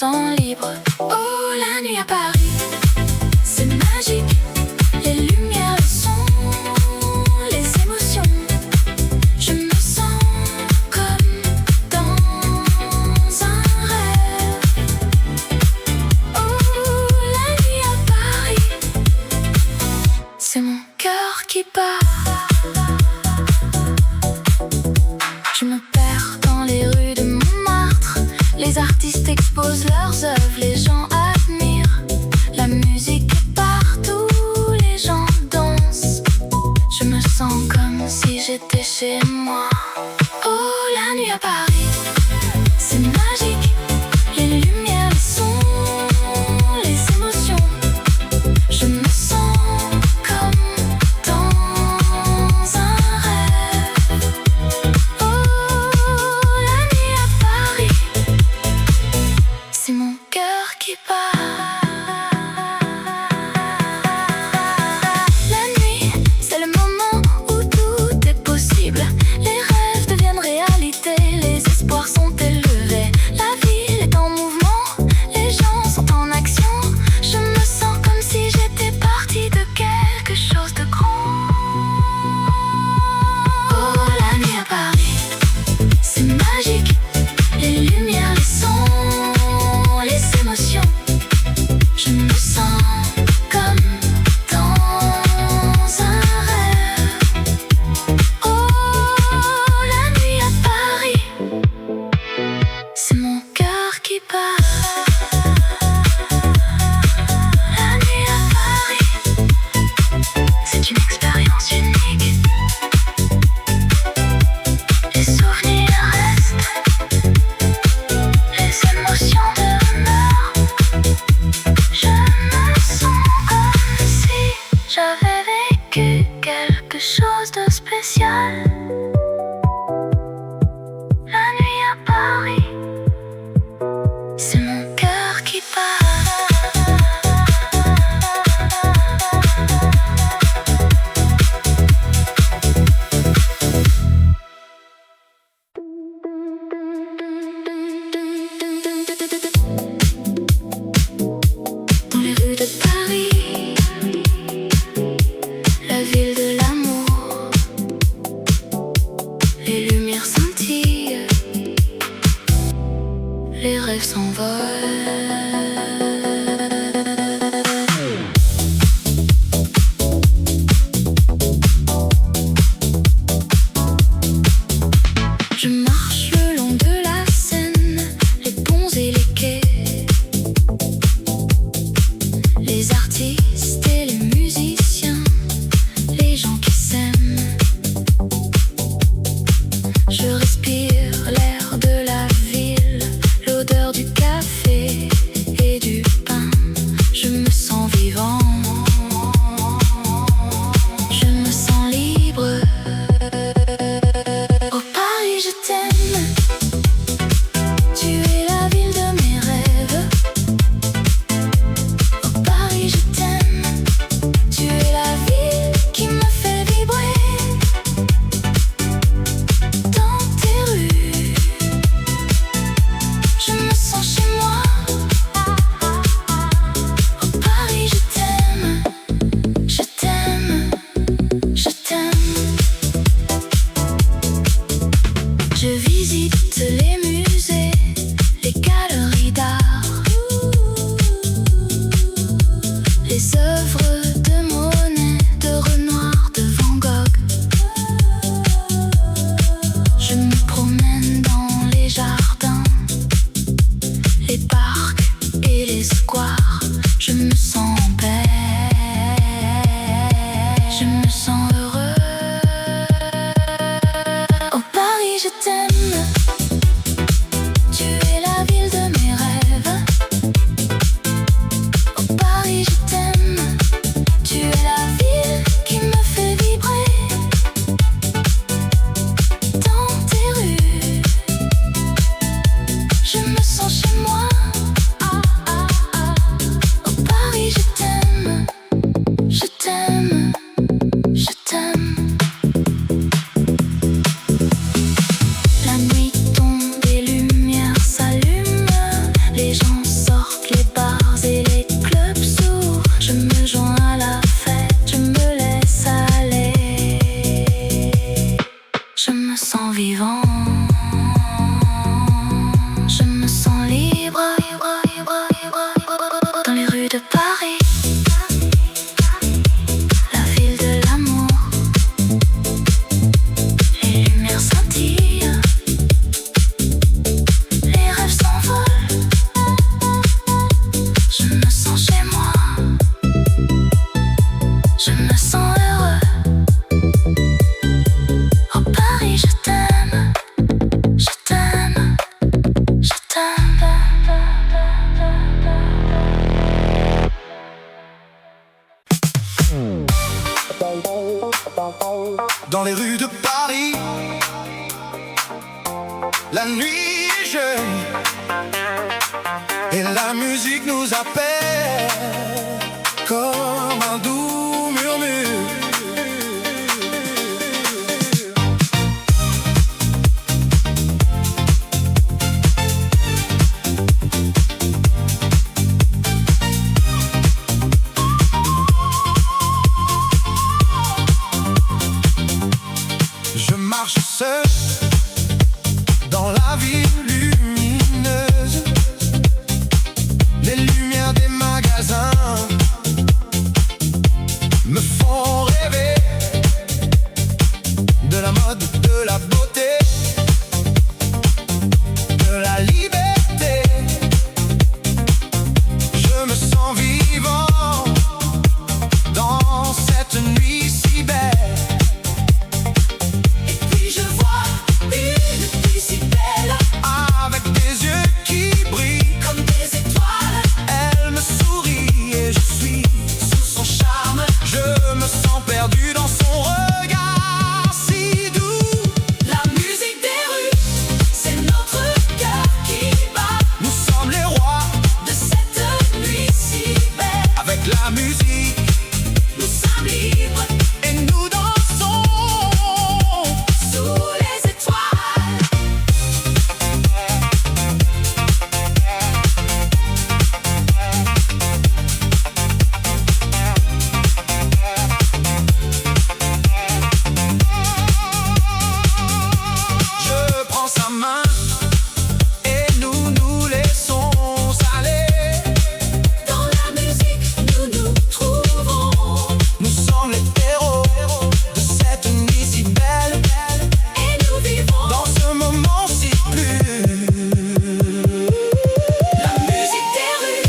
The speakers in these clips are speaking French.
sens libre. Oh, la nuit à Paris, c'est magique. Les lumières, le son, les émotions. Je me sens comme dans un rêve. Oh, la nuit à Paris, c'est mon cœur qui bat. Je me perds dans les rues de Montmartre. Les artistes exposent leurs œuvres, les gens admirent. La musique est partout, les gens dansent. Je me sens comme si j'étais chez moi. Oh, la nuit à Paris, c'est magique. Les lumières, les sons, les émotions. Je me sens comme dans un rêve. Oh, la nuit à Paris, c'est mon cœur qui bat. La nuit, c'est le moment où tout est possible. Les rêves deviennent réalité, les espoirs sont élevés. La ville est en mouvement, les gens sont en action. Je me sens comme si j'étais partie de quelque chose de grand. Oh, la nuit à Paris, c'est magique. Les lumières, les sons, les émotions. Je me sens comme dans un rêve. Oh, la nuit à Paris, c'est mon cœur qui bat. La nuit à Paris, c'est une expérience unique. Les souvenirs restent, les émotions demeurent. Je me sens comme si j'avais vécu quelque chose de spécial. La nuit à Paris, c'est mon cœur qui bat. Dans les rues de Paris, la ville de l'amour, les lumières scintillent, les rêves s'envolent. Je marche le long de la Seine, les ponts et les quais. Les artistes et les musiciens, les gens qui s'aiment. Je respire l'air de la ville, l'odeur du café et du pain. Je me sens vivant, je me sens libre. Oh Paris, je t'aime. Tu es la ville de mes rêves. Oh Paris, je t'aime. Tu es la ville qui me fait vibrer. Dans tes rues, je me sens chez moi. Oh Paris, je t'aime. Je t'aime. Je t'aime. Je visite les musées, les galeries d'art, les œuvres de Monet, de Renoir, de Van Gogh. Je me promène dans les jardins, les parcs et les squares. Je me sens en paix, je me sens heureux. Oh Paris, je t'aime. Tu es la ville de La nuit est jeune et la musique nous appelle comme un doux murmure. Je marche seul dans la ville lumineuse. Les lumières des magasins me font rêver de la mode, de la beauté, de la liberté. Je me sens vivant dans cette nuit si belle. Avec des yeux qui brillent comme des étoiles, elle me sourit et je suis sous son charme. Je me sens perdu dans son regard si doux. La musique des rues, c'est notre cœur qui bat. Nous sommes les rois de cette nuit si belle. avec la musique, nous sommes libres et nous dansons sous les étoiles. Je prends sa main et nous nous laissons aller. Dans la musique, nous nous trouvons. Nous sommes les héros de cette nuit si belle. Et nous vivons Dans ce moment si pur, la musique des rues,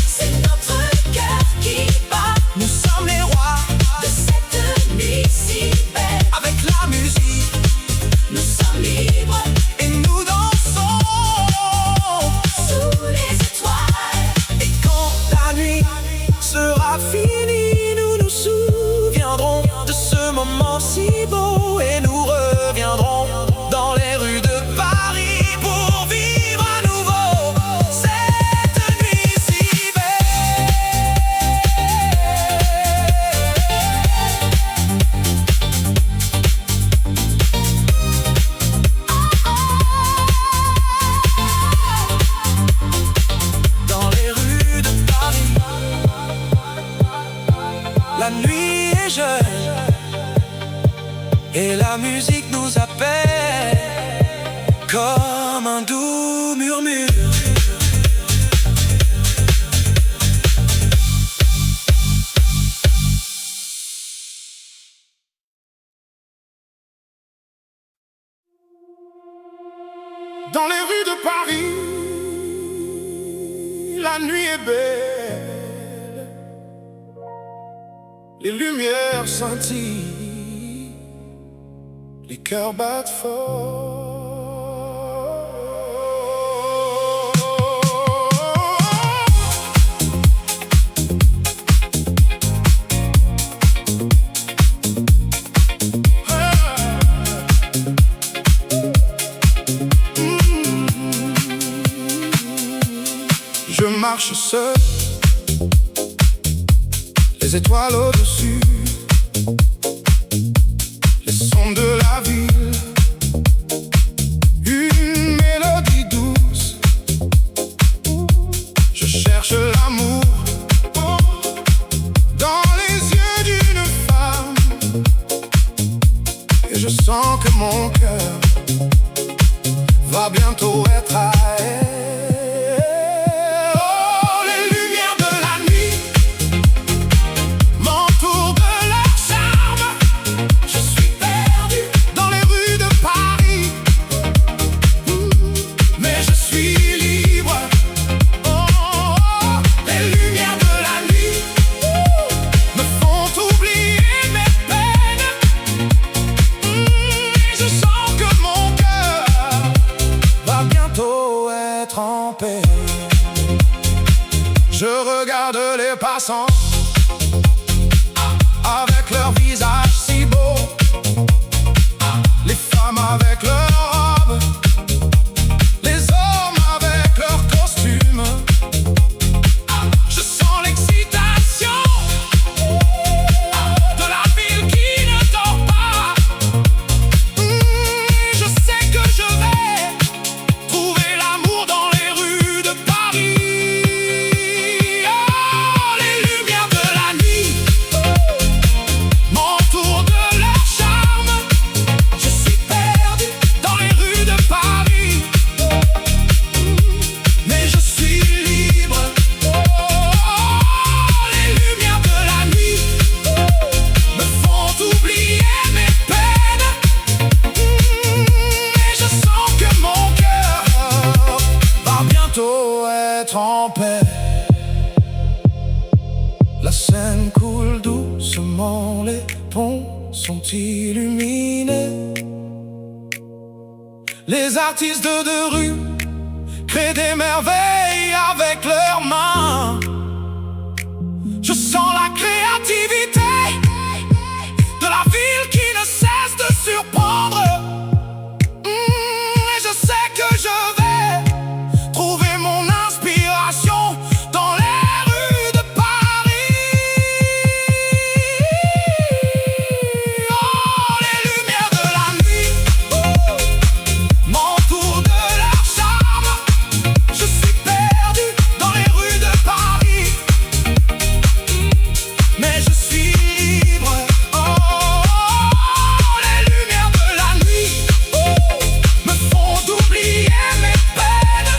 c'est notre cœur qui bat. nous sommes les rois De cette nuit si belle, avec la musique, nous sommes libres et nous dansons. sous les étoiles. Et quand la nuit sera finie, nous nous souviendrons de ce moment si beau et nous reviendrons dans les rues de Paris pour vivre à nouveau cette nuit si belle. Dans les rues de Paris, la nuit est jeune et la musique nous appelle comme un doux murmure. Dans les rues de Paris, la nuit est belle. Les lumières scintillent, les cœurs battent fort. Je marche seul, les étoiles au-dessus, les sons de la ville, une mélodie douce. Je cherche l'amour dans les yeux d'une femme et je sens que mon cœur va bientôt être à elle. Je regarde les passants avec leur visage si beau, les femmes avec leurs robes être en paix. La Seine coule doucement, les ponts sont illuminés. Les artistes de rue créent des merveilles avec leurs mains. Je sens la créativité de la ville qui ne cesse de surprendre. Et je sais que je vais trouver mon inspiration dans les rues de Paris. Oh, les lumières de la nuit m'entourent de leur charme. Je suis perdu dans les rues de Paris, mais je suis libre. Oh, les lumières de la nuit me font oublier mes peines.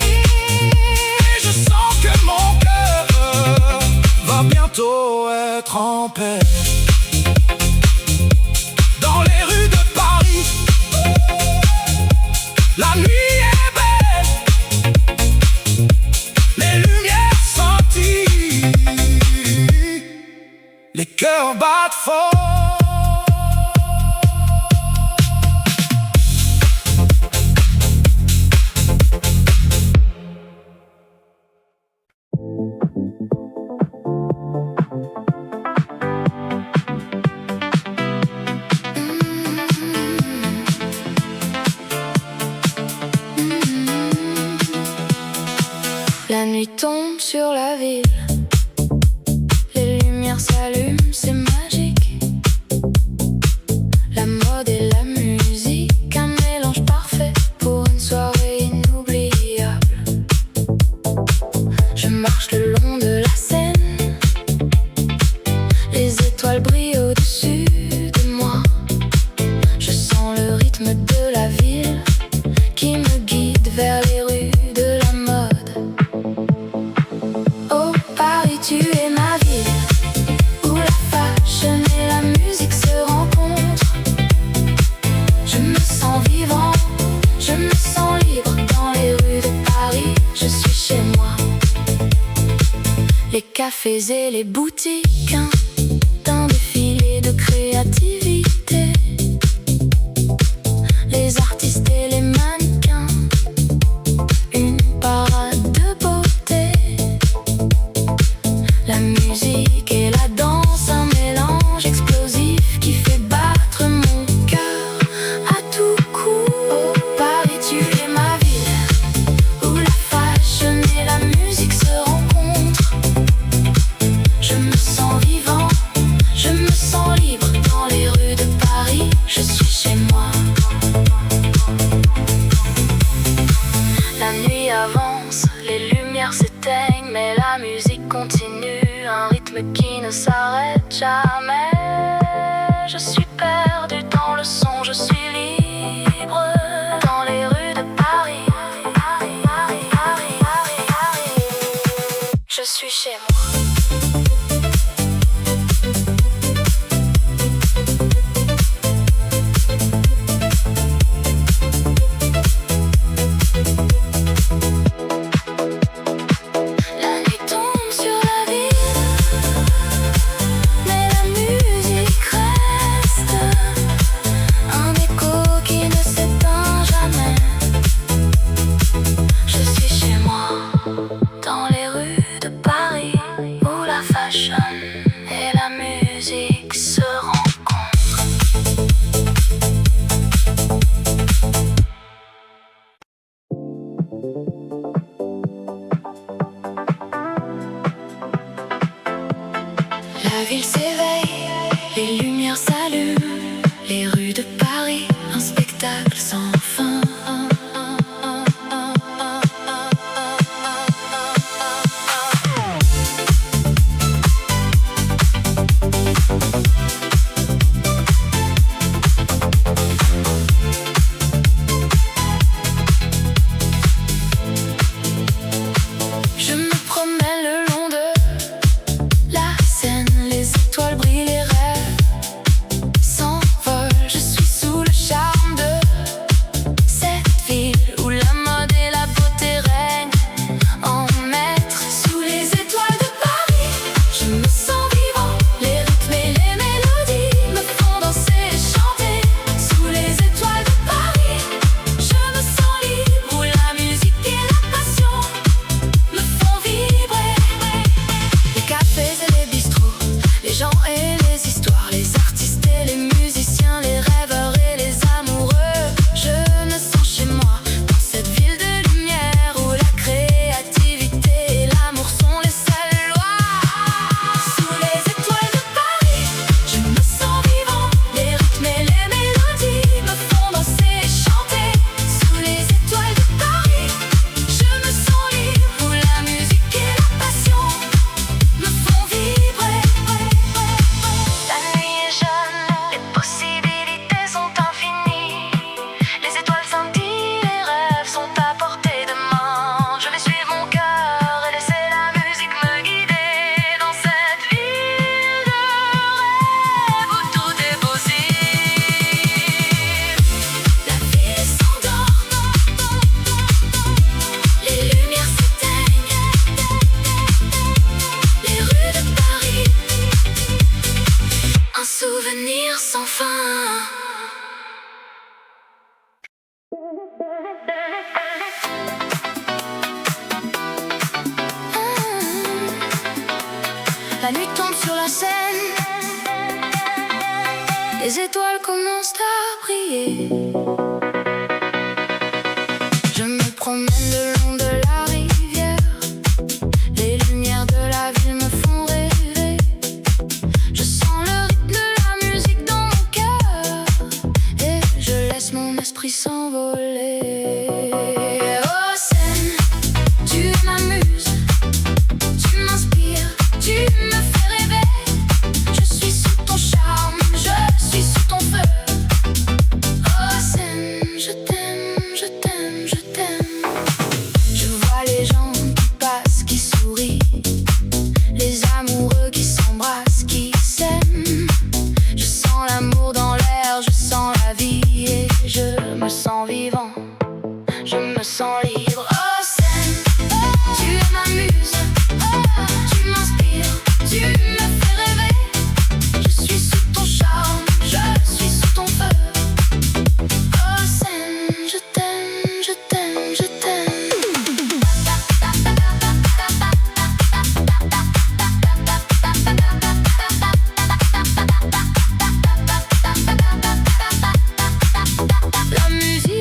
Et je sens que mon cœur va bientôt être en paix. Dans les rues de Paris, la nuit est belle, les lumières scintillent, les cœurs battent fort. La nuit tombe sur la ville, les lumières s'allument, c'est magique. La mode et la musique, un mélange parfait pour une soirée inoubliable. Je marche le long de la Seine, les étoiles brillent au-dessus de moi. Je sens le rythme de la ville qui me guide vers les rues de la mode. Oh Paris, tu es ma ville, où la fashion et la musique se rencontrent. Je me sens vivant, je me sens libre dans les rues de Paris. Je suis chez moi. Les cafés et les boutiques, un défilé de créativité. Les artistes et les mannequins, une parade de beauté. La musique et la danse, un mélange explosif qui fait battre mon cœur à tout coup. Oh Paris, tu es ma ville, où la fashion et la musique se rencontrent. Je me sens vivant, je me sens libre dans les rues de Paris. Je suis chez moi. La nuit avance, les lumières s'éteignent, mais la musique continue, un rythme qui ne s'arrête jamais. Je suis perdu dans le son, je suis libre dans les rues de Paris. Je suis chez moi. La nuit tombe sur la ville, mais la musique reste, un écho qui ne s'éteint jamais. Je suis chez moi, dans les rues de Paris, où la fashion et la musique se rencontrent. La ville s'éveille, les lumières s'allument, les rues de Paris, un spectacle sans fin. La nuit tombe sur la scène, les étoiles commencent à briller. Je me promène le long de la rivière, les lumières de la ville me font rêver. Je sens le rythme de la musique dans mon cœur et je laisse mon esprit s'envoler. Oh Seine, tu m'amuses, tu m'inspires, tu me fais rêver. Je suis sous ton charme, je suis sous ton feu. Oh Seine, je t'aime, je t'aime, je t'aime. Je vois les gens qui passent, qui sourient, les amoureux qui s'embrassent, qui s'aiment. Je sens l'amour dans l'air, je sens la vie et je me sens vivant, je me sens libre. Oh Seine, tu m'amuses, tu m'inspires, tu me fais rêver. Je suis sous ton charme, je suis sous ton feu. Oh Seine, je t'aime, je t'aime, je t'aime. La musique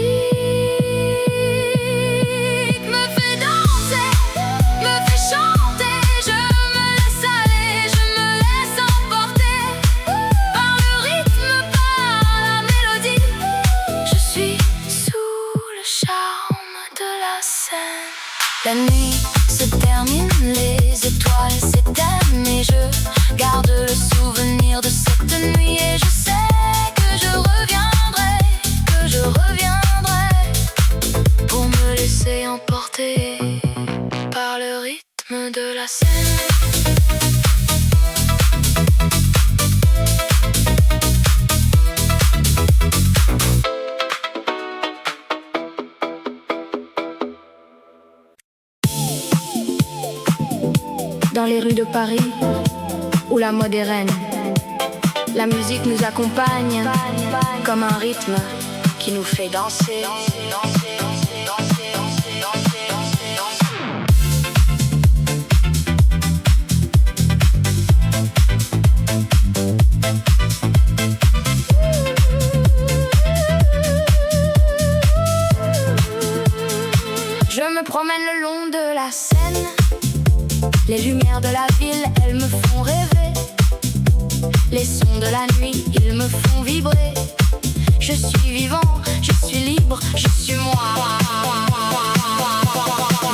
me fait danser, me fait chanter. Je me laisse aller, je me laisse emporter par le rythme, par la mélodie. Je suis sous le charme de la scène. La nuit se termine, les étoiles s'éteignent et je garde le souvenir de cette nuit. Et je sais que je reviendrai, que je reviendrai pour me laisser emporter par le rythme de la scène. Dans les rues de Paris, où la mode est reine, la musique nous accompagne comme un rythme qui nous fait danser. Je me promène le long de la Seine. Les lumières de la ville, elles me font rêver. Les sons de la nuit, ils me font vibrer. Je suis vivant, je suis libre, je suis moi.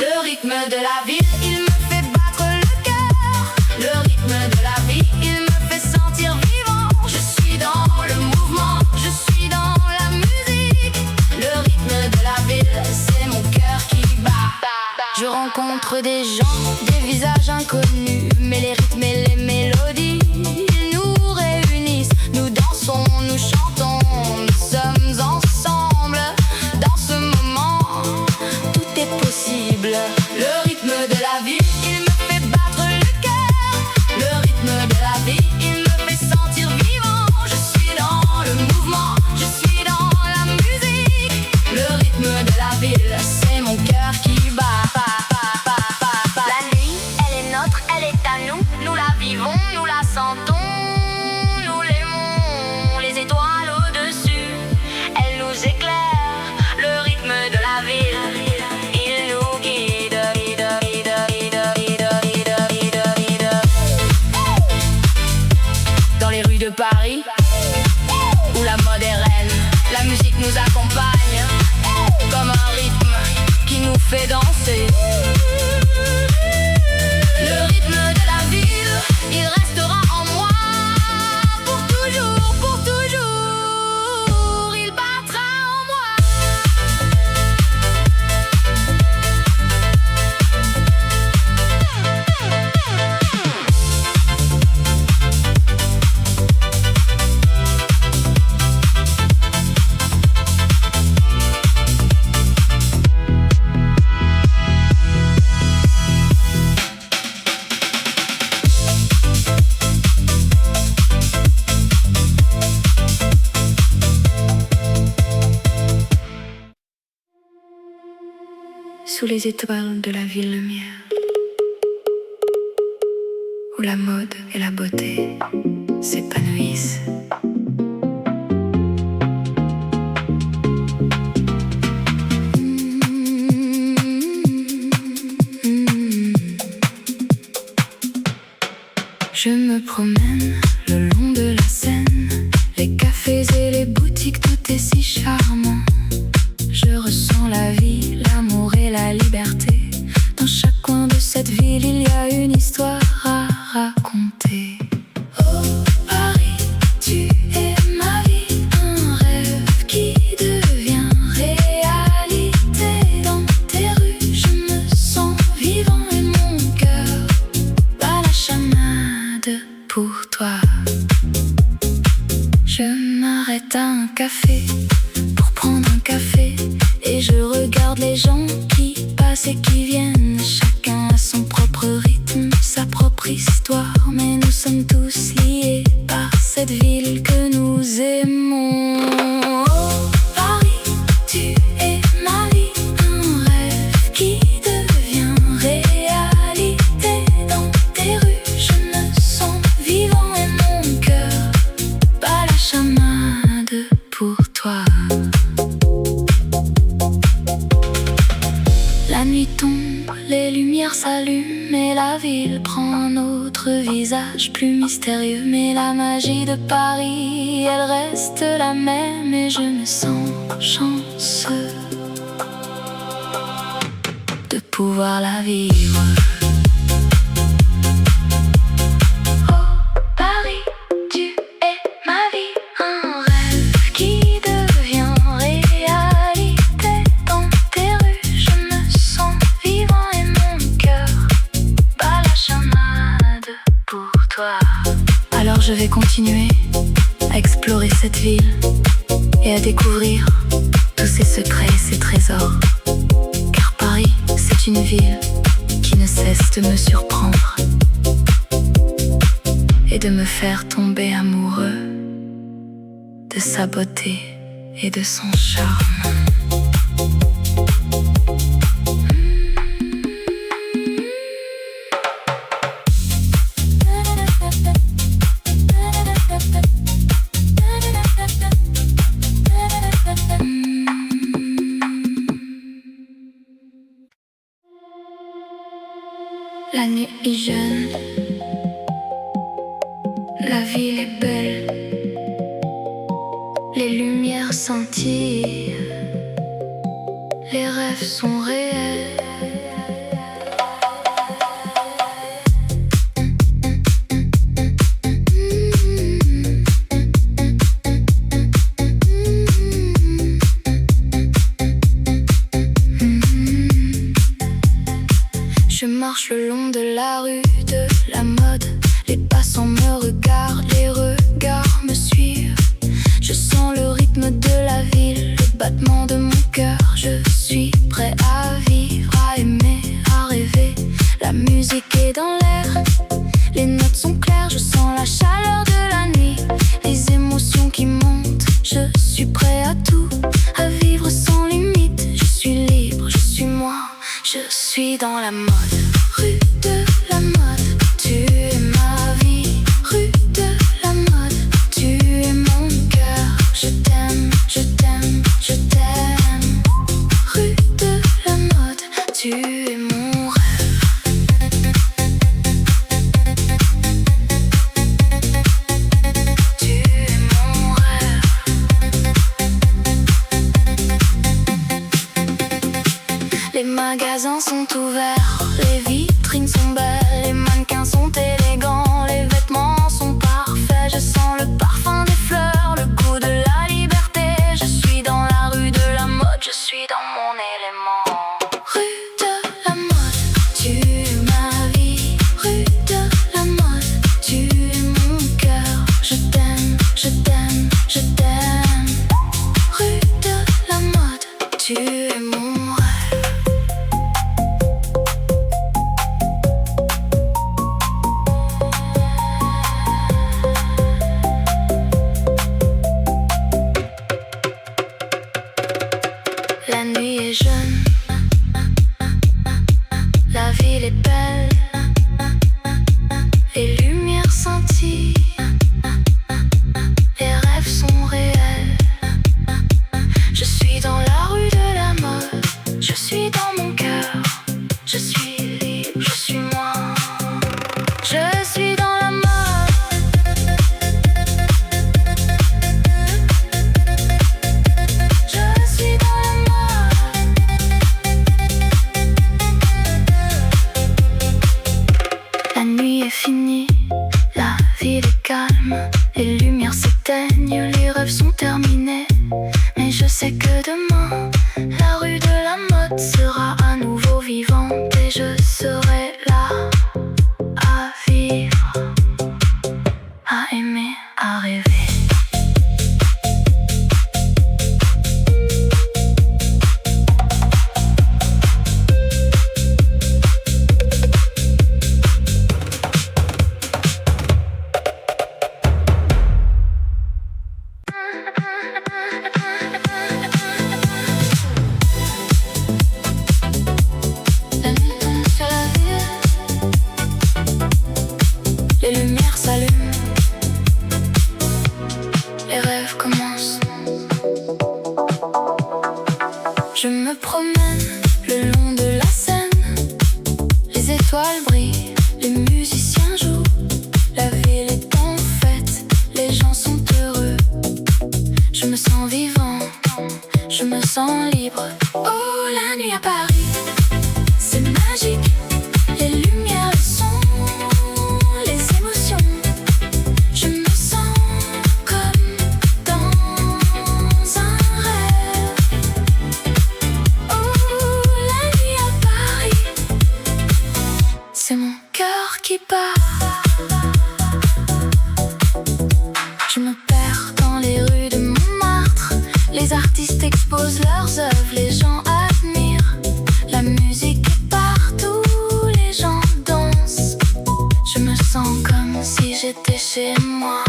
Le rythme de la ville, il me fait battre le cœur. Le rythme de la vie, il me fait sentir vivant. Je suis dans le mouvement, je suis dans la musique. Le rythme de la ville, c'est mon cœur qui bat. Je rencontre des gens, des visages inconnus, mais les rythmes et les mélodies, ils nous réunissent. Nous dansons, nous chantons, nous sommes ensemble. Dans ce moment, tout est possible. Le rythme de la vie, il me fait battre le cœur. Le rythme de la vie, il me fait sentir vivant. Je suis dans le mouvement, je suis dans la musique. Le rythme de la ville, c'est mon cœur qui bat. La nuit, elle est nôtre, elle est à nous. Nous la vivons, nous la sentons, nous l'aimons. Les étoiles au-dessus, elles nous éclairent. Le rythme de la ville, il nous guide. Dans les rues de Paris, où la mode est reine, la musique nous accompagne comme un rythme qui nous fait danser. Le rythme de la ville, il restera en moi pour toujours, pour toujours. Il battra en moi. sous les étoiles de la ville lumière, où la mode et la beauté s'épanouissent. Je me promène le long de la Seine, les cafés et les boutiques, tout est si charmant. Je ressens la vie, l'amour et la liberté. Dans chaque coin de cette ville, il y a une histoire à raconter. Oh Paris, tu es ma vie, un rêve qui devient réalité. Dans tes rues, je me sens vivant et mon cœur bat la chamade pour toi. Je m'arrête à un café pour prendre un café et je regarde les gens qui passent et qui viennent. Chacun a son propre rythme, sa propre histoire, mais nous sommes tous liés par cette ville que nous aimons. Oh Paris, tu es ma vie, un rêve qui devient réalité. Dans tes rues, je me sens vivant et mon cœur bat la chamade pour toi. La nuit tombe, les lumières s'allument et la ville prend un autre visage plus mystérieux. Mais la magie de Paris, elle reste la même et je me sens chanceux de pouvoir la vivre. Oh Paris, tu es ma vie, un rêve qui devient réalité. Dans tes rues, je me sens vivant et mon cœur bat la chamade pour toi. Alors je vais continuer à explorer cette ville et à découvrir tous ses secrets et ses trésors. Car Paris, c'est une ville qui ne cesse de me surprendre et de me faire tomber amoureux de sa beauté et de son charme. La nuit est jeune, la ville est belle, les lumières scintillent, les rêves sont réels. Je marche le long de la rue de la mode. Les passants me regardent, les regards me suivent. Je sens le rythme de la ville, le battement de mon cœur. Je suis prêt à vivre, à aimer, à rêver. La musique est dans l'air, les notes sont claires. Je sens la chaleur de la nuit, les émotions qui montent. Je suis prêt à tout, à vivre sans limite. Je suis libre, je suis moi, je suis dans la mode. Rue de la mode, tu es ma vie. Rue de la mode, tu es mon cœur. Je t'aime, je t'aime, je t'aime. Rue de la mode, tu es mon rêve. Tu es mon rêve. Les magasins sont ouverts, les vitrines sont belles, les mannequins sont élégants, les vêtements sont parfaits. Je sens le parfum des fleurs, le goût de la liberté. Je suis dans la rue de la mode, je suis dans mon élément. Rue de la mode, tu es ma vie. Rue de la mode, tu es mon cœur. Je t'aime, je t'aime, je t'aime. Rue de la mode, tu es mon rêve. cœur. Je suis libre, je suis moi. Je suis dans la mode. Je suis dans la mode. La nuit est finie, la ville est calme. Les lumières s'éteignent, les rêves sont terminés. Mais je sais que demain, la rue de la mode sera à nouveau vivante. Et je serai là, à vivre, à aimer, à rêver. Les lumières s'allument, les rêves commencent. Je me promène le long de la Seine. Les étoiles brillent, les musiciens jouent. La ville est en fête, les gens sont heureux. Je me sens vivant, je me sens libre. Oh, la nuit à Paris, c'est magique. Les lumières, le son, les émotions. Je me sens comme dans un rêve. Oh, la nuit à Paris, c'est mon cœur qui bat. Je me perds dans les rues de Montmartre. Les artistes exposent leurs œuvres, les gens admirent. La musique est partout, les gens dansent. Je me sens comme si j'étais chez moi.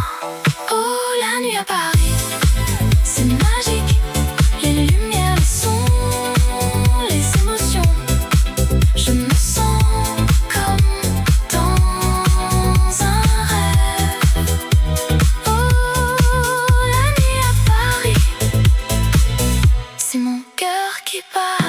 Oh, la nuit à Paris, c'est magique. Les lumières, le son, les émotions. Je me sens comme dans un rêve. Oh, la nuit à Paris, c'est mon cœur qui bat.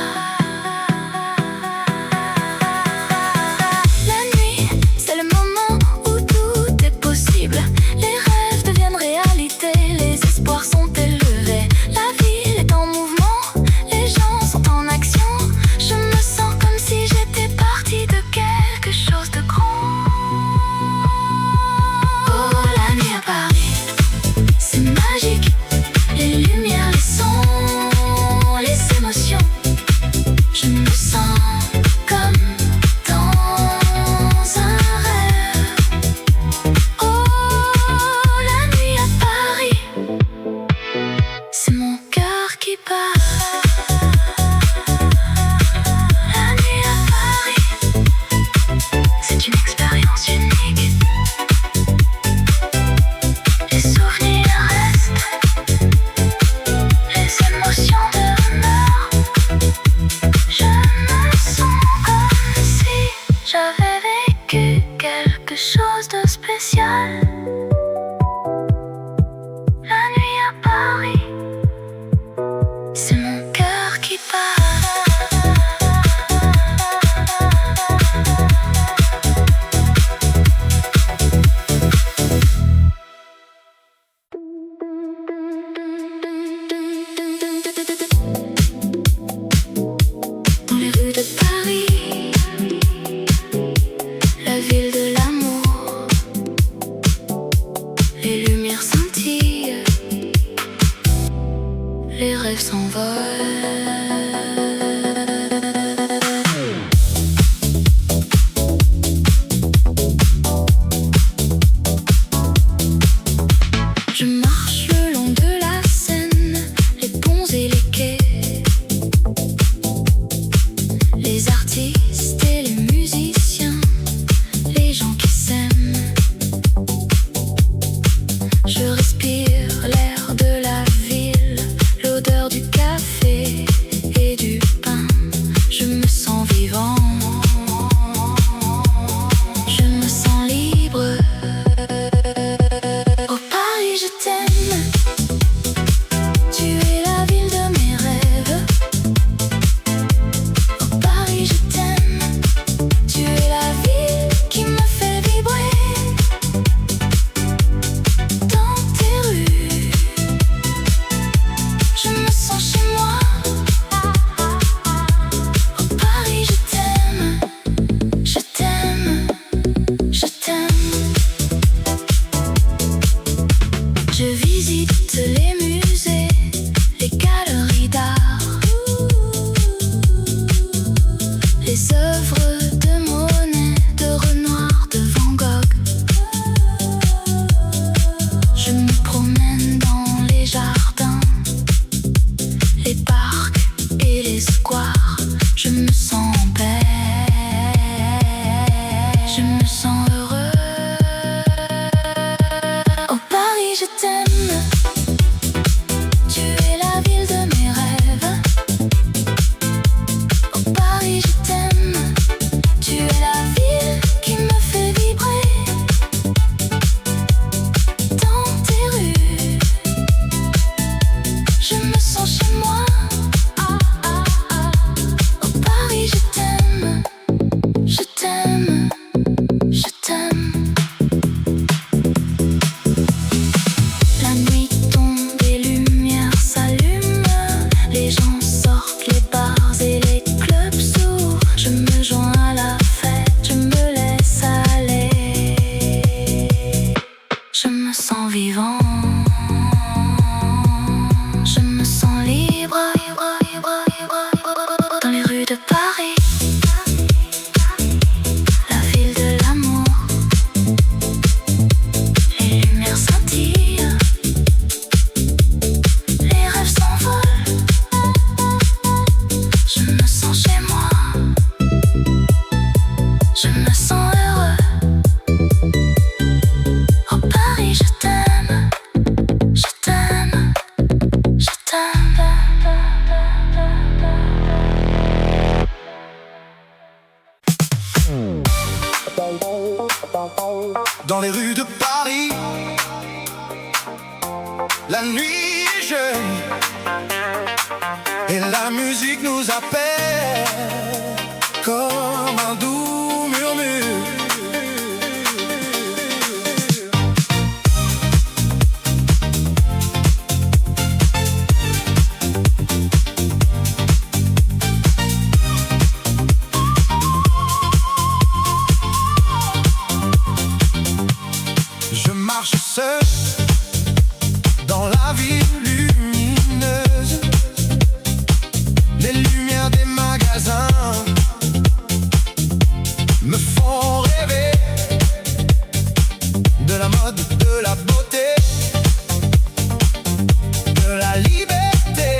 La nuit, c'est le moment où tout est possible. Les rêves deviennent réalité, les espoirs sont élevés. La ville est en mouvement, les gens sont en action. Je me sens comme si j'étais partie de quelque chose de grand. Oh, la nuit à Paris, c'est magique. Les lumières, les sons, les émotions. Je me sens comme dans un rêve. Oh, la nuit à Paris, c'est mon cœur qui bat. La nuit à Paris, c'est une expérience unique. Les souvenirs restent, les émotions demeurent. Je me sens comme si j'avais vécu quelque chose de spécial. La nuit à Paris, c'est mon cœur qui bat. Dans les rues de Paris, la ville de l'amour, les lumières scintillent, les rêves s'envolent. Je marche le long de la Seine, les ponts et les quais. Les artistes et les musiciens, les gens qui s'aiment. Je respire l'air de la ville, l'odeur du café et du pain. Je me sens vivant, je me sens libre. Oh Paris, je t'aime. Tu es la ville de mes rêves. Oh Paris, Dans les rues de Paris, la nuit est jeune et la musique nous appelle comme un doux murmure. Je marche seul dans la ville lumineuse. Les lumières des magasins me font rêver de la mode, de la beauté, de la liberté.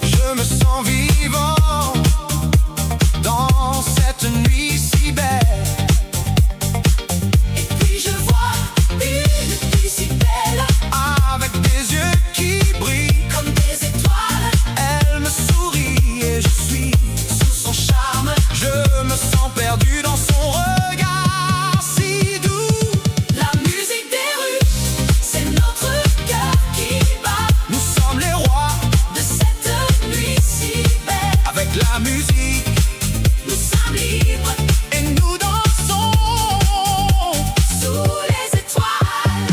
Je me sens vivant dans cette nuit si belle. Perdu dans son regard si doux. La musique des rues, c'est notre cœur qui bat. Nous sommes les rois de cette nuit si belle. Avec la musique, nous sommes libres et nous dansons sous les étoiles.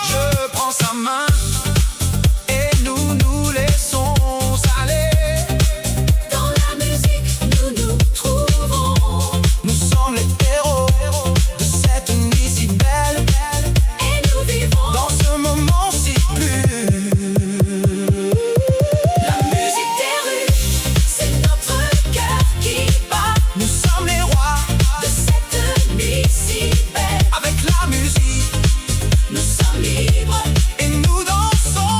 Je prends sa main et nous nous laissons aller. Dans la musique, nous nous trouvons. Nous sommes les héros de cette nuit si belle. Et nous vivons Dans ce moment si pur. la musique des rues, c'est notre cœur qui bat. Nous sommes les rois De cette nuit si belle, avec la musique nous sommes libres et nous dansons.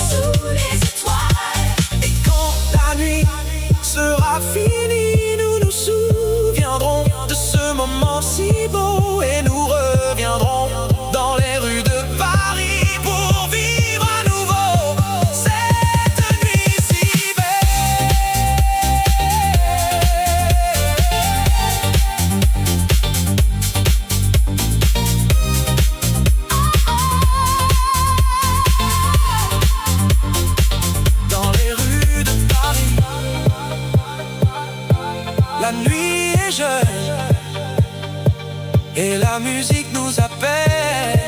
sous les étoiles. Et quand la nuit sera finie, nous nous souviendrons de ce moment si beau et nous reviendrons dans les rues de Paris pour vivre à nouveau cette nuit si belle. Dans les rues de Paris, la nuit est jeune et la musique nous appelle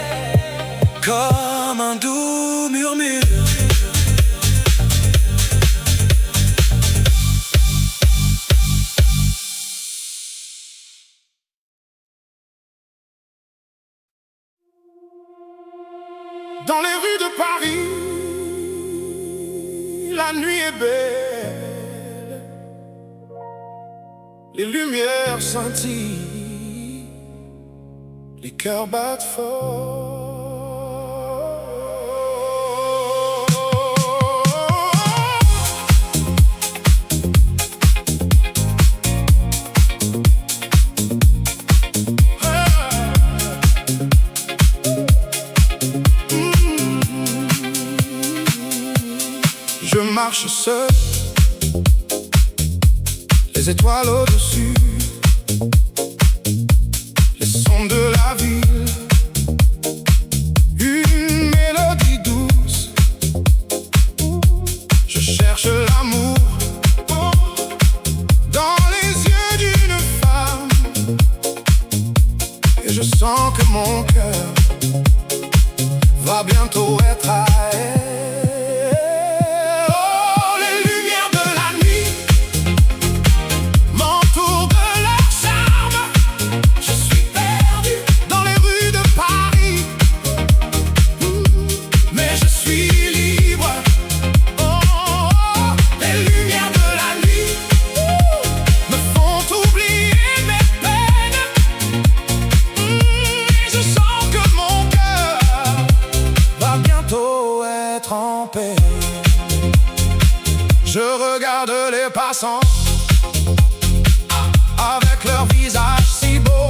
comme un doux murmure. Dans les rues de Paris, la nuit est belle. Les lumières scintillent, les cœurs battent fort. Je marche seul, les étoiles au-dessus, les sons de la ville, une mélodie douce. Je cherche l'amour dans les yeux d'une femme et je sens que mon cœur va bientôt être à elle. Je regarde les passants avec leur visage si beau.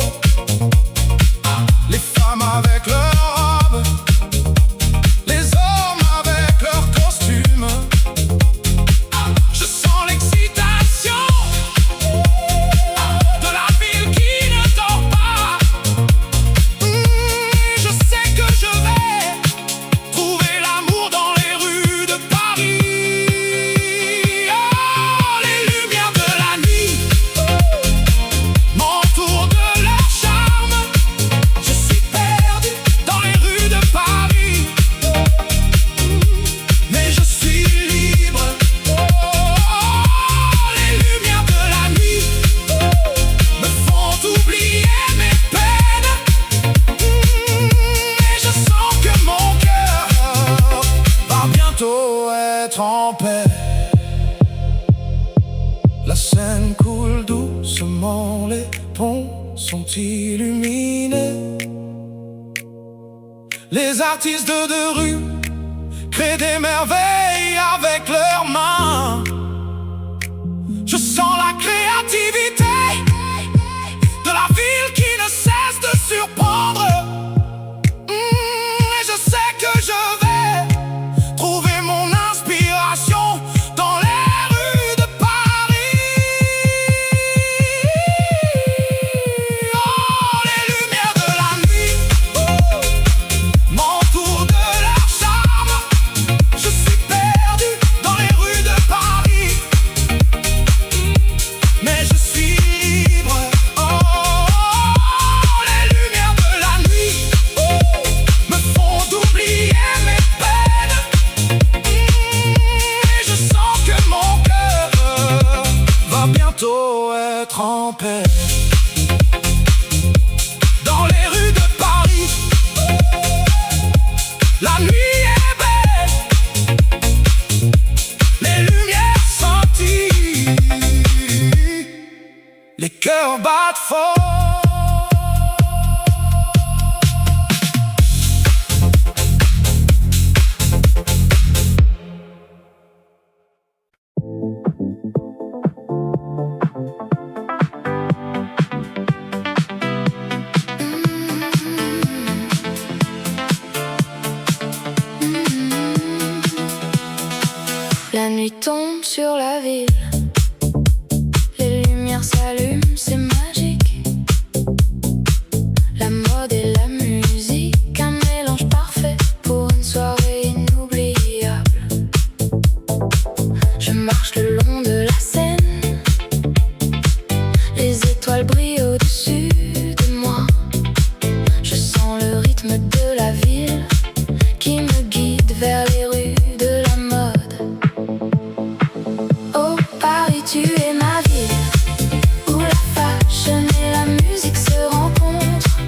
sont illuminés. Les artistes de rue créent des merveilles avec leurs mains. Je sens la créativité de la ville qui ne cesse de surprendre. Et je sais que je vais trouver mon inspiration dans les rues de Paris. Oh, les lumières de la nuit m'entourent de leur charme. Je suis perdu dans les rues de Paris, mais je suis libre. Oh, les lumières de la nuit me font oublier mes peines. Et je sens que mon cœur va bientôt être en paix. Dans les rues de Paris, la nuit est belle, les lumières scintillent, les cœurs battent fort. La nuit tombe sur la ville, les lumières s'allument, c'est magique. La mode et la musique, un mélange parfait pour une soirée inoubliable. Je marche le long de la Seine, les étoiles brillent au-dessus de moi. Je sens le rythme de la ville qui me guide vers les rues de la mode. Oh Paris, tu es ma ville, où la fashion et la musique se rencontrent.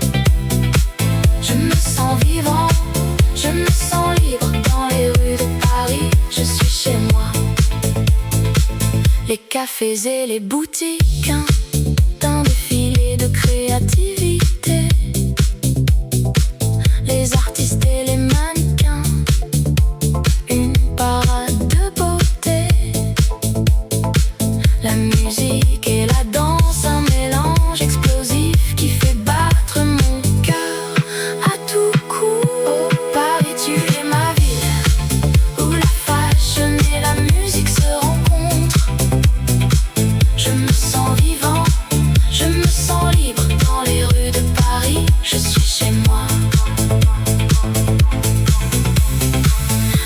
Je me sens vivant, je me sens libre dans les rues de Paris. Je suis chez moi. Les cafés et les boutiques, d'un défilé de créativité. Les artistes et les mannequins, une parade de beauté. La musique et la danse, un mélange explosif qui fait battre mon cœur à tout coup. Oh Paris, tu es ma ville, où la fashion et la musique se rencontrent. Je me sens vivant, je me sens libre dans les rues de Paris. Je suis chez moi.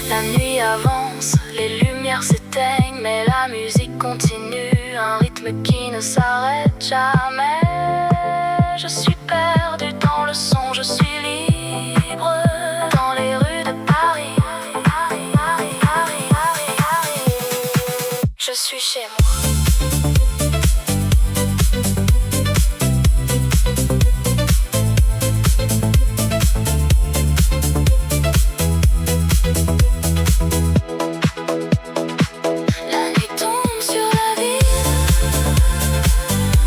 La nuit avance, les lumières s'éteignent, mais la musique continue, un rythme qui ne s'arrête jamais. Je suis perdu dans le son, je suis libre dans les rues de Paris. Je suis chez moi. La nuit tombe sur la ville,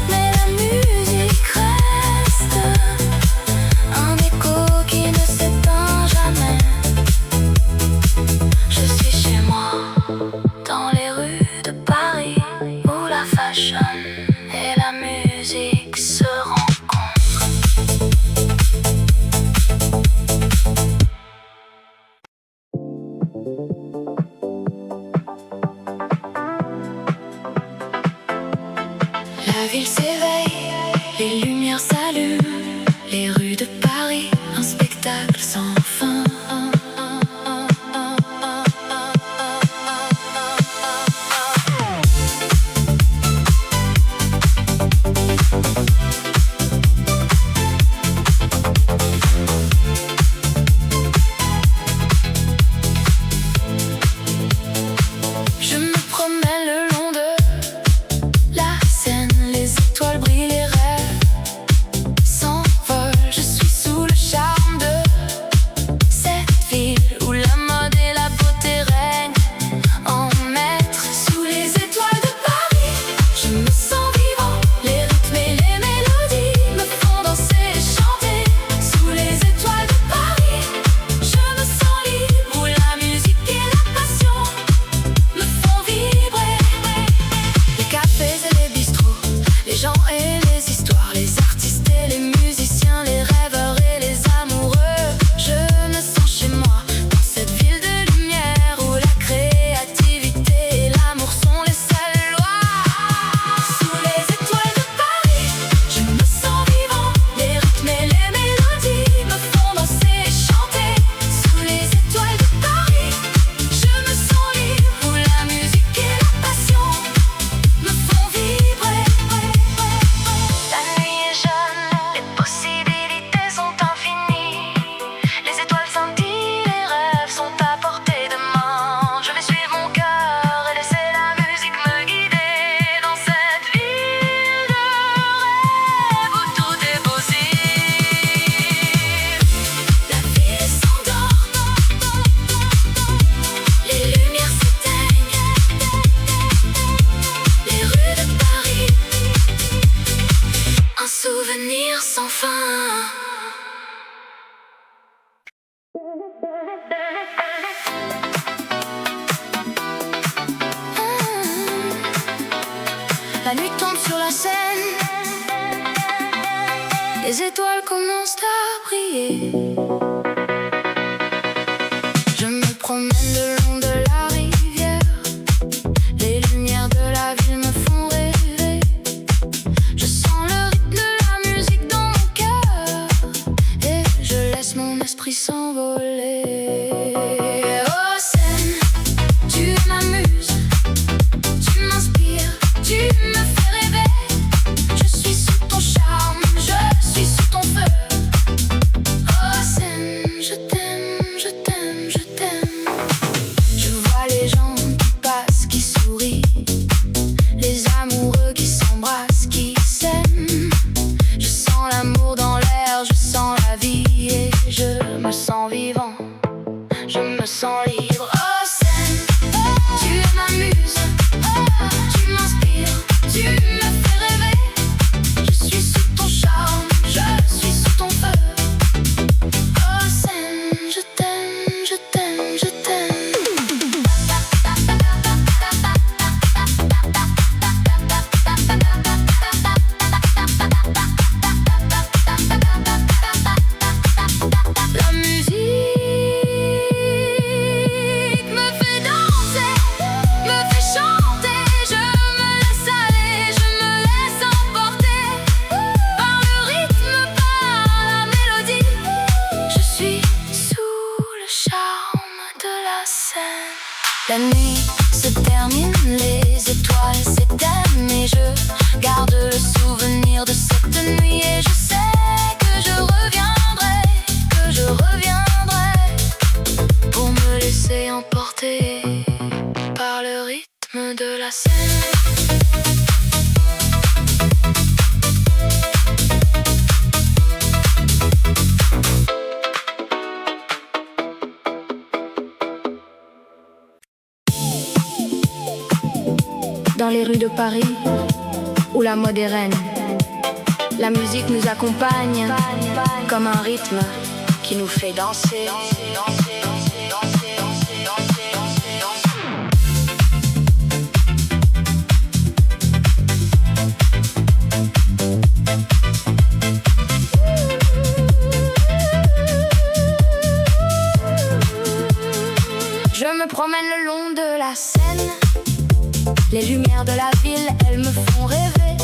mais la musique reste, un écho qui ne s'éteint jamais. Je suis chez moi, dans les rues de Paris, où la fashion et la musique se rencontrent. La ville s'éveille, les lumières s'allument, les rues de Paris, un spectacle sans fin. Je me promène le long de la Seine, les étoiles brillent, les rêves s'envolent. Je souvenirs sans fin. La nuit tombe sur la Seine, les étoiles commencent à briller. Je me promène le long de la rivière, les lumières de la ville me font rêver. Je sens le rythme de la musique dans mon cœur et je laisse mon esprit s'envoler. Oh Seine, tu m'amuses, tu m'inspires, tu me fais rêver. Je suis sous ton charme, je suis sous ton feu. Oh Seine, je t'aime, je t'aime, je t'aime. Je vois les gens qui passent, qui sourient, les amoureux qui s'embrassent, qui s'aiment. Je sens l'amour dans l'air, je sens la vie et je me sens vivant, je me sens libre. Oh Seine, tu m'amuses, tu m'inspires, tu me fais rêver. Je suis sous ton charme, je suis sous ton feu. Oh Seine, je t'aime, je t'aime, je t'aime. La musique me fait danser, me fait chanter. Je me laisse aller, je me laisse emporter par le rythme, par la mélodie. Je suis sous le charme de la Seine. La nuit se termine, les étoiles s'éteignent et je garde le souvenir de cette nuit. Et je sais que je reviendrai, que je reviendrai pour me laisser emporter par le rythme de la Seine. Dans les rues de Paris, où la mode est reine, la musique nous accompagne comme un rythme qui nous fait danser. Je me promène le long de la Seine, les lumières de la ville, elles me font rêver.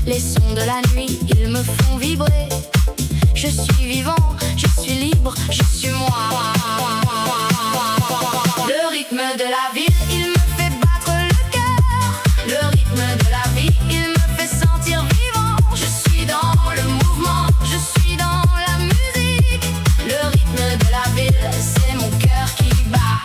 Les sons de la nuit, ils me font vibrer. Je suis vivant, je suis libre, je suis moi. Le rythme de la ville, il me fait battre le cœur. Le rythme de la vie, il me fait sentir vivant. Je suis dans le mouvement, je suis dans la musique. Le rythme de la ville, c'est mon cœur qui bat.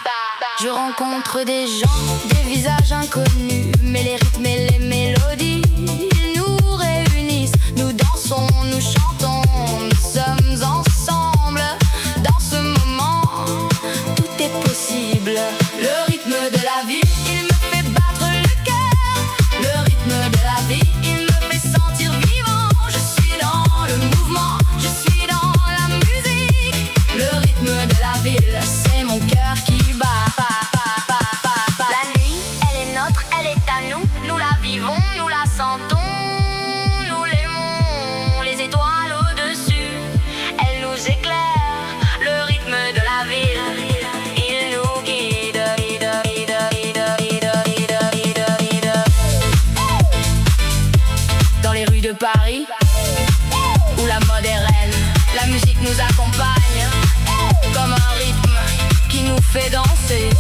Je rencontre des gens, des visages inconnus, mais les rythmes et les mélodies, ils nous réunissent. Nous dansons, nous chantons, nous sommes ensemble. Dans ce moment, tout est possible. Le rythme de la vie, il me fait battre le cœur. Le rythme de la vie, il me fait sentir vivant. Je suis dans le mouvement, je suis dans la musique. Le rythme de la ville, c'est mon cœur qui bat. La nuit, elle est nôtre, elle est à nous. Nous la vivons, nous la sentons, nous l'aimons. Les étoiles au-dessus, elles nous éclairent. Le rythme de la ville, il nous guide. Dans les rues de Paris, où la mode est reine, la musique nous accompagne comme un rythme qui nous fait danser.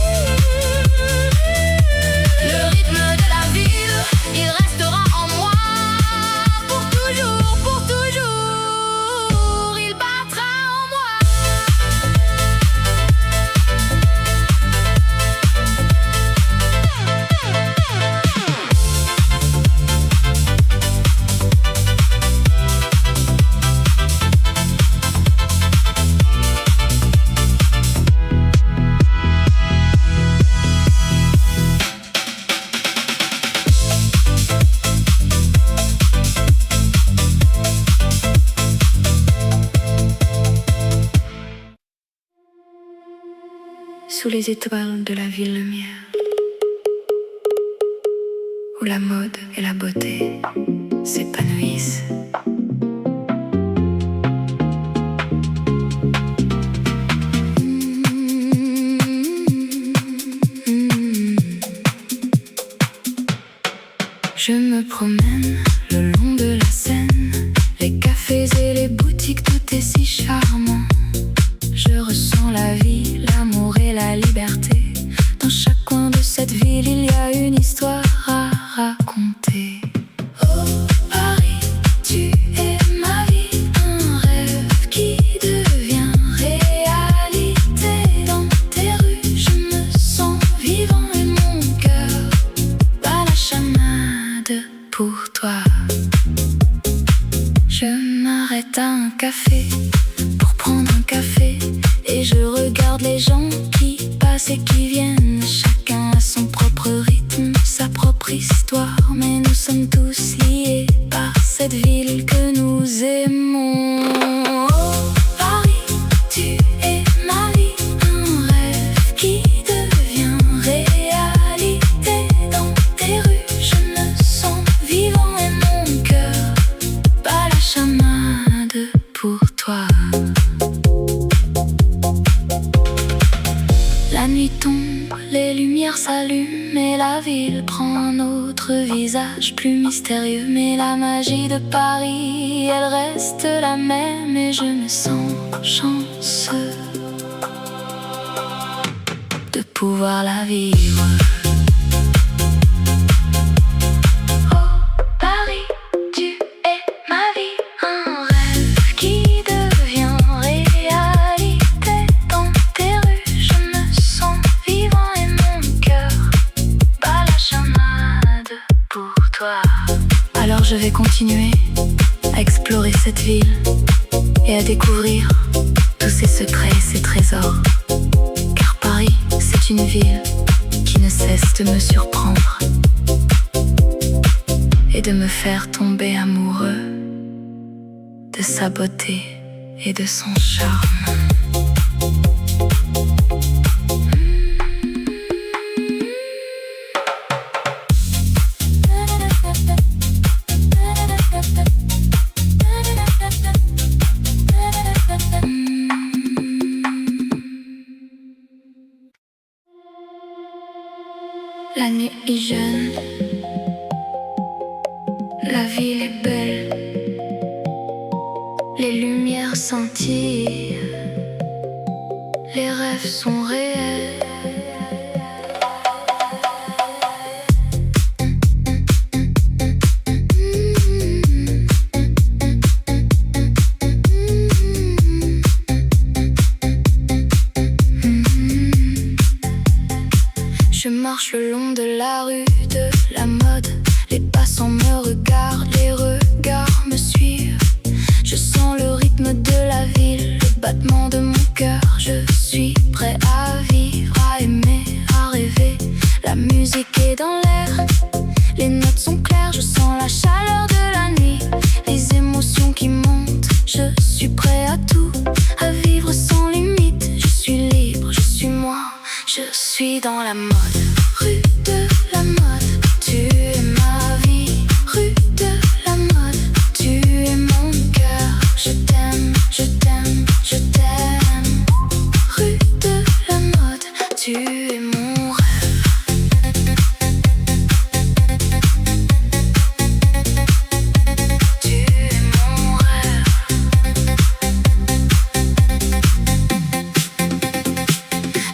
Le rythme de la ville, il restera en moi pour toujours, pour toujours. Il battra en moi. sous les étoiles de la ville lumière, où la mode et la beauté s'épanouissent. Je me promène le long de la Seine, les cafés et les boutiques, tout est si charmant. Je ressens la vie, l'amour et la liberté. Dans chaque coin de cette ville, il y a une histoire à raconter. Oh Paris, tu es ma vie, un rêve qui devient réalité. Dans tes rues, je me sens vivant et mon cœur bat la chamade pour toi. Je m'arrête à un café pour prendre un café et je regarde les gens qui passent et qui viennent. Chacun a son propre rythme, sa propre histoire, mais nous sommes tous liés par cette ville que nous aimons. Oh Paris, tu es ma vie, un rêve qui devient réalité. Dans tes rues, je me sens vivant et mon cœur bat la chamade pour toi. La nuit tombe, les lumières s'allument et la ville prend un autre visage plus mystérieux. Mais la magie de Paris, elle reste la même et je me sens chanceux de pouvoir la vivre. Oh Paris, tu es ma vie, un rêve qui devient réalité. Dans tes rues, je me sens vivant et mon cœur bat la chamade pour toi. Alors je vais continuer à explorer cette ville et à découvrir tous ses secrets et ses trésors. Car Paris, c'est une ville qui ne cesse de me surprendre et de me faire tomber amoureux de sa beauté et de son charme. La nuit est jeune, la ville est belle, les lumières scintillent, les rêves sont réels. Je marche le long de la rue de la mode. Les passants me regardent, les regards me suivent. Je sens le rythme de la ville, le battement de mon cœur. Je suis prêt à vivre, à aimer, à rêver. La musique est dans l'air, les notes sont claires. Je sens la chaleur de la nuit, les émotions qui montent. Je suis prêt à tout, à vivre sans limite. Je suis libre, je suis moi, je suis dans la mode. Rue de la mode, tu es ma vie. Rue de la mode, tu es mon cœur. Je t'aime, je t'aime, je t'aime. Rue de la mode, tu es mon rêve. Tu es mon rêve.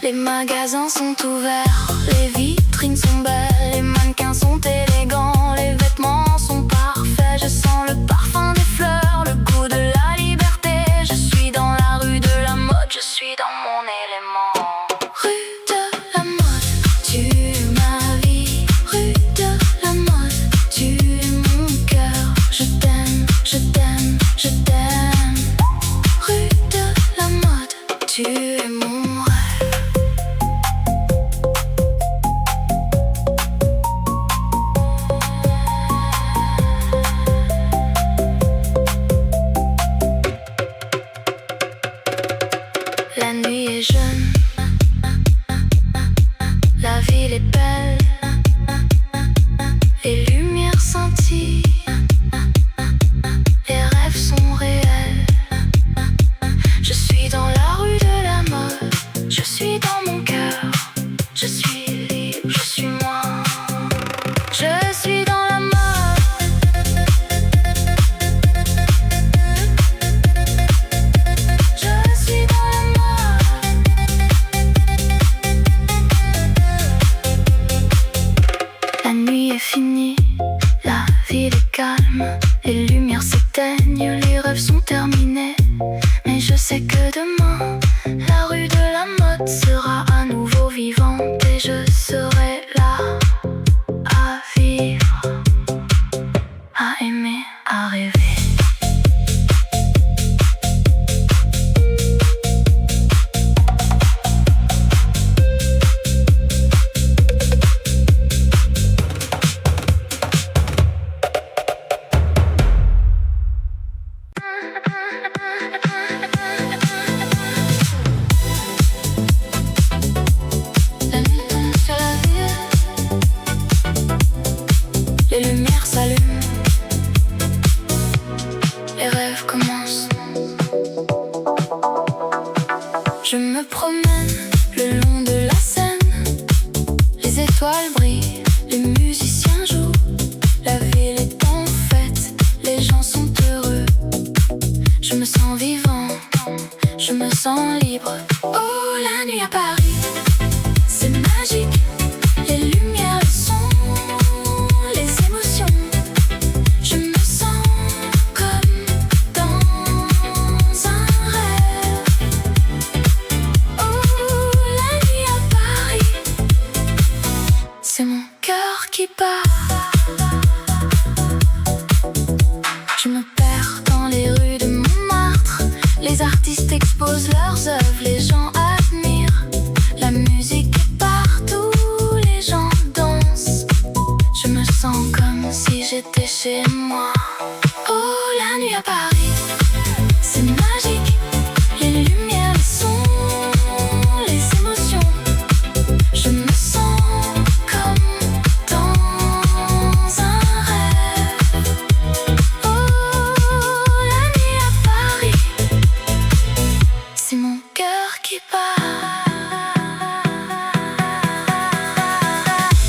Les magasins sont ouverts, les vitrines sont belles, les mannequins sont élégants, les vêtements sont parfaits. Je sens le parfum des fleurs, le goût de la liberté. Je suis dans la rue de la mode, je suis dans mon élément. Rue de la mode, tu es ma vie. Rue de la mode, tu es mon cœur. Je t'aime, je t'aime, je t'aime. Rue de la mode, tu es mon rêve. calme, les lumières s'éteignent, les rêves sont terminés. Mais je sais que demain, la rue de la mode sera à nouveau vivante et je serai là à vivre, à aimer, à rêver. La nuit tombe sur la ville, les lumières s'allument, les rêves commencent. Je me promène le long de la Seine, les étoiles brillent, les musiciens jouent, la ville est en fête, les gens sont heureux. Je me sens vivant, je me sens libre. Oh, la nuit à Paris, c'est magique. Les lumières, le son, les émotions. Je me sens comme dans un rêve. Oh, la nuit à Paris, c'est mon cœur qui bat. Je me perds dans les rues de Montmartre. Les artistes exposent leurs œuvres, les gens admirent. La musique est partout, les gens dansent. Je me sens comme si j'étais chez moi. Oh, la nuit à Paris, c'est magique. Les lumières, le son, les émotions. Je me sens comme dans un rêve. Oh, la nuit à Paris, c'est mon cœur qui bat.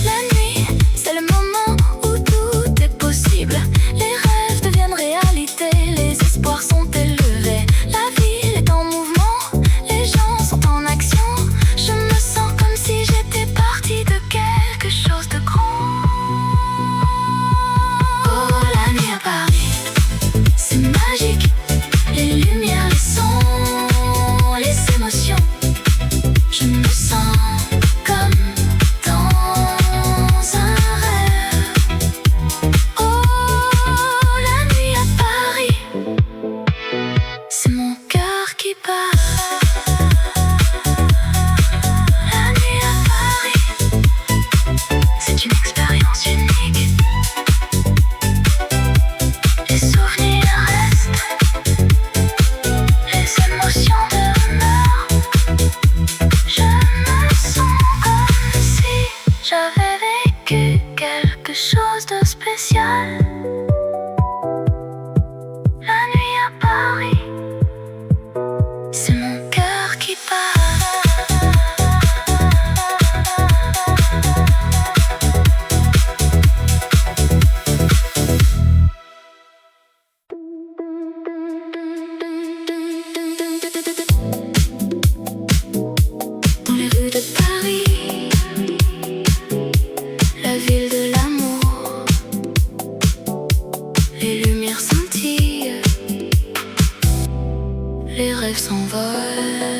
La nuit, c'est le moment où tout est possible. Les rêves deviennent réalité, les espoirs sont élevés. La ville est en mouvement, les gens sont en action. Je me sens comme si j'étais partie de quelque chose de grand. Oh, la nuit à Paris, c'est magique. Les lumières, les sons, les émotions. Je me sens comme dans un rêve. Oh, la nuit à Paris, c'est mon cœur qui bat. La nuit à Paris, c'est une expérience unique. Les souvenirs restent, les émotions demeurent. Je me sens comme si j'avais vécu quelque chose de spécial. La nuit à Paris, c'est mon cœur qui bat. Dans les rues de Paris, la ville de l'amour, les lumières scintillent, les rêves s'envolent.